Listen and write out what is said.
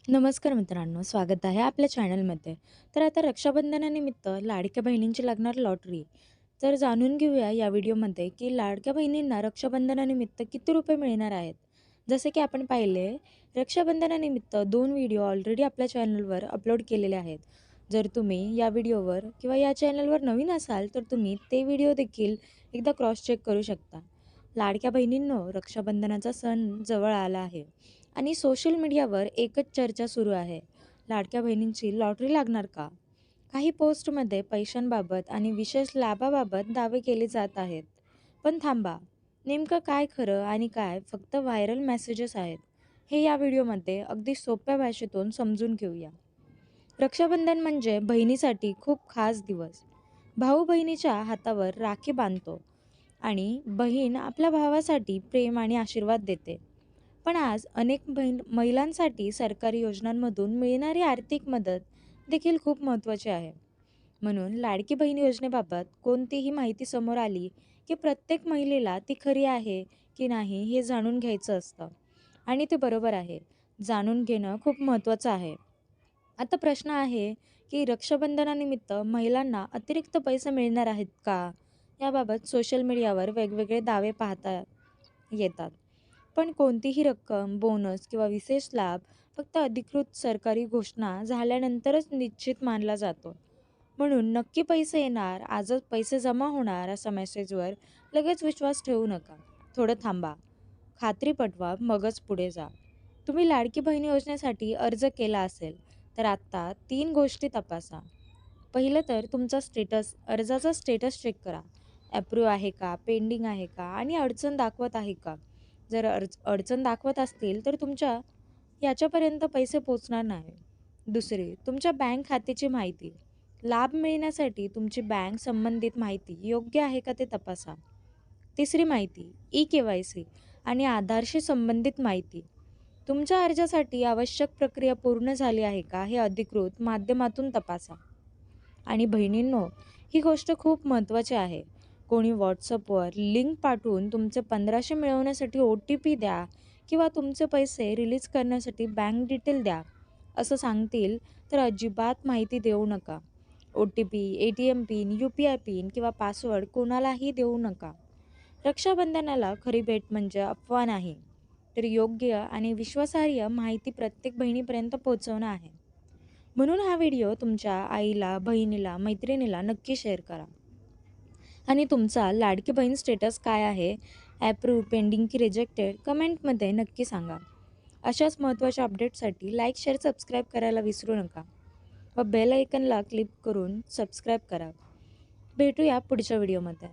नमस्कार मित्रांनो, स्वागत आहे आपल्या चॅनलमध्ये. तर आता रक्षाबंधनानिमित्त लाडक्या बहिणींची लागणार लॉटरी. तर जाणून घेऊया या व्हिडिओमध्ये, की लाडक्या बहिणींना रक्षाबंधनानिमित्त किती रुपये मिळणार आहेत. जसे की आपण पाहिले, रक्षाबंधनानिमित्त 2 व्हिडिओ ऑलरेडी आपल्या चॅनलवर अपलोड केलेले आहेत. जर तुम्ही या व्हिडिओवर किंवा या चॅनलवर नवीन असाल, तर तुम्ही ते व्हिडिओ देखील एकदा क्रॉस चेक करू शकता. लाडक्या बहिणींनो, रक्षाबंधनाचा सण जवळ आला आहे आणि सोशल मीडियावर एकच चर्चा सुरू आहे. लाडक्या बहिणींची लॉटरी लागणार का? काही पोस्टमध्ये पैशांबाबत आणि विशेष लाभाबाबत दावे केले जात आहेत. पण थांबा, नेमकं काय खरं आणि काय फक्त व्हायरल मेसेजेस आहेत? हे या व्हिडिओमध्ये अगदी सोप्या भाषेतून समजून घेऊया. रक्षाबंधन म्हणजे बहिणीसाठी खूप खास दिवस. भाऊ बहिणीच्या हातावर राखी बांधतो आणि बहीण आपल्या भावासाठी प्रेम आणि आशीर्वाद देते. पण आज अनेक महिलांसाठी सरकारी योजनांमधून मिळणारी आर्थिक मदत देखील खूप महत्त्वाची आहे. म्हणून लाडकी बहीण योजनेबाबत कोणतीही माहिती समोर आली की प्रत्येक महिलेला ती खरी आहे की नाही हे जाणून घ्यायचं असतं. आणि ते बरोबर आहे. जाणून घेणं खूप महत्त्वाचं आहे. आता प्रश्न आहे की रक्षाबंधनानिमित्त महिलांना अतिरिक्त पैसे मिळणार आहेत का? याबाबत सोशल मीडियावर वेगवेगळे दावे पाहता येतात. पण कोणतीही रक्कम, बोनस किंवा विशेष लाभ फक्त अधिकृत सरकारी घोषणा झाल्यानंतरच निश्चित मानला जातो. म्हणून नक्की पैसे येणार, आजच पैसे जमा होणार अशा मेसेजवर लगेच विश्वास ठेवू नका. थोडं थांबा, खात्री पटवा, मगच पुढे जा. तुम्ही लाडकी बहीण योजनेसाठी अर्ज केला असेल, तर आत्ता 3 गोष्टी तपासा. पहिलं तर तुमचा अर्जाचा स्टेटस चेक करा. अप्रूव्ह आहे का, पेंडिंग आहे का आणि अडचण दाखवत आहे का? जर अडचण दाखवत असतील तर तुमच्या याच्यापर्यंत पैसे पोहोचणार नाही. दुसरी, तुमच्या बँक खात्याची माहिती. लाभ मिळण्यासाठी तुमची बँक संबंधित माहिती योग्य आहे का ते तपासा. तिसरी माहिती, ई-के-वाय-सी आणि आधारशी संबंधित माहिती. तुमच्या अर्जासाठी आवश्यक प्रक्रिया पूर्ण झाली आहे का हे अधिकृत माध्यमातून तपासा. आणि बहिणींनो, ही गोष्ट खूप महत्त्वाची आहे. कोणी WhatsAppवर लिंक पाठवून तुमचे 1500 मिळवण्यासाठी ओ-टी-पी द्या किंवा तुमचे पैसे रिलीज करण्यासाठी बँक डिटेल द्या, असं सांगतील तर अजिबात माहिती देऊ नका. OTP, ATM pin, UPI pin किंवा पासवर्ड कोणालाही देऊ नका. रक्षाबंधनाला खरी भेट म्हणजे अफवा नाही, तर योग्य आणि विश्वासार्ह माहिती प्रत्येक बहिणीपर्यंत पोहोचवणं आहे. म्हणून हा व्हिडिओ तुमच्या आईला, बहिणीला, मैत्रिणीला नक्की शेअर करा. आणि तुमचा लाडकी बहीण स्टेटस काय आहे? अप्रूव्ह, पेंडिंग की रिजेक्टेड? कमेंटमध्ये नक्की सांगा. अशाच महत्त्वाच्या अपडेटसाठी लाईक, शेअर, सबस्क्राईब करायला विसरू नका व बेल आयकनला क्लिक करून सबस्क्राईब करा. भेटूया पुढच्या व्हिडिओमध्ये.